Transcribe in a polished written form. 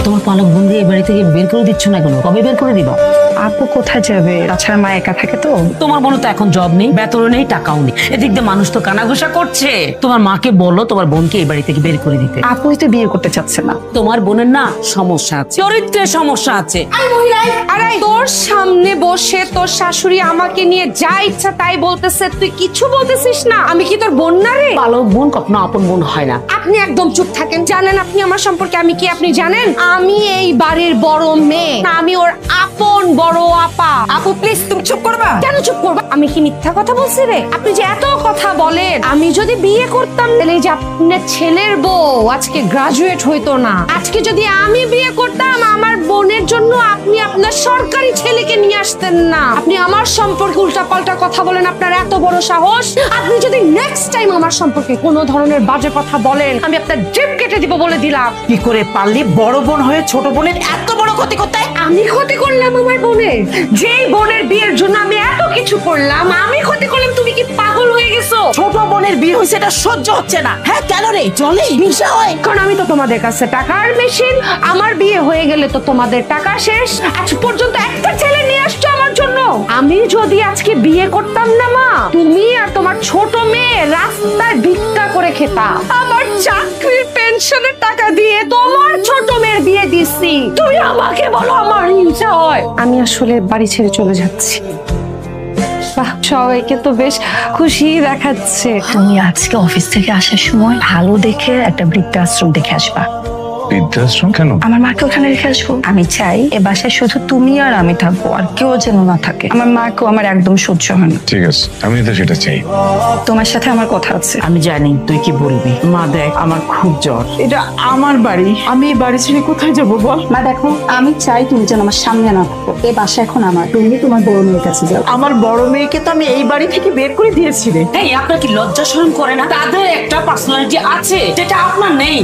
তোমার পালক বোন দিয়ে বাড়ি থেকে বের করে দিচ্ছ না কেন? কবে বের করে দিবা? আপু কোথায় যাবে? তাছাড়া মা একা থাকে তো। তোমার বোন তো এখন জব নেই, বেতন নেই, টাকাও নেই। এদিক দিয়ে মানুষ তো কানাঘুষা করছে। তোমার মাকে বলো তোমার বোনকে এই বাড়ি থেকে বের করে দিতে। আপুই তো বিয়ে করতে চাচ্ছে না। তোমার বোনের না সমস্যা আছে, চরিত্রের সমস্যা আছে। আরে তোর সামনে বসে তোর শাশুড়ি আমাকে নিয়ে যা ইচ্ছা তাই বলতেছে, তুই কিছু বলতেছিস না? আমি কি তোর বোন না রে? পালক বোন কখনো আপন বোন হয় না। আপনি একদম চুপ থাকেন। জানেন আপনি আমার সম্পর্কে আমি কি আপনি জানেন? আমি এই বাড়ির বড় মেয়ে, আমি ওর আপন বড় আপা। আপু প্লিজ তুমি চুপ করবা। কেন চুপ করবা? আমি কি মিথ্যা কথা বলছি রে? আপনি যে এত কথা বলেন, আমি যদি বিয়ে করতাম তাহলে এই যে আপনার ছেলের বউ আজকে গ্রাজুয়েট হইতো না। আজকে যদি আমি বিয়ে করতাম আমার বোনের জন্য আপনি আপনার সরকারি ছেলেকে নিয়ে আসতেন না। আপনি আমার সম্পর্কে উল্টাপাল্টা কথা বলেন, আপনার এত বড় সাহস। আপনি যদি নেক্সট টাইম আমার সম্পর্কে কোনো ধরনের বাজে কথা বলেন, আমি আপনার জিভ কেটে দিব বলে দিলাম। কি করে পারলি বড় বোন হয়ে ছোট বোনের এত বড় ক্ষতি করতে? আমি ক্ষতি করলাম আমার বোনের? যেই বোনের বিয়ের জন্য আমি এত কিছু করলাম, আমি ক্ষতি করলাম? তুমি কি পাগল হয়ে গেছো? ছোট বোনের বিয়ে হয়েছে, এটা সহ্য হচ্ছে না। হ্যাঁ কেন রে? চলে হিংসা হয়? কারণ আমি তো তোমাদের কাছে টাকার মেশিন। আমার বিয়ে হয়ে গেলে তো তোমাদের টাকা শেষ। আজ পর্যন্ত একটা ছেলে নিয়ে আসছো আমার জন্য। আমি যদি আজকে বিয়ে করতাম না মা, তুমি আর তোমার ছোট মেয়ে রাস্তায় ভিক্ষা করে খেতা। আমার চাকরির পেনশনের টাকা দিয়ে তোমার ছোট মেয়ের বিয়ে দিচ্ছি। তুমি আমাকে বলো আমার হিংসা হয়? আমি আসলে বাড়ি ছেড়ে চলে যাচ্ছি। বাহ, সবাইকে তো বেশ খুশি দেখাচ্ছে। তুমি আজকে অফিস থেকে আসার সময় ভালো দেখে একটা বৃদ্ধাশ্রম দেখে আসবা। বৃদ্ধাশ্রম কেন? আমার মাকে ওখানে রেখে আসবো। আমি চাই এ বাসায় শুধু তুমি আর আমি থাকবো, আর কেউ যেন না থাকে। আমার মাকেও আমার একদম সহ্য হয় না। ঠিক আছে, আমি তো সেটা চাই। তোমার সাথে আমার কথা আছে। আমি জানি তুই কি বলবি। মা দেখ, আমার খুব জ্বর। এটা আমার বাড়ি, আমি এই বাড়ি ছেড়ে কোথায় যাবো বল? মা দেখো, আমি চাই তুমি যেন আমার সামনে না থাকো। এ বাসা এখন আমার, তুমি তোমার বড় মেয়ের কাছে যাও। আমার বড় মেয়েকে তো আমি এই বাড়ি থেকে বের করে দিয়েছি রে। এই আপনার কি লজ্জা শরম করে না? তাদের একটা পার্সোনালিটি আছে যেটা আপনার নেই।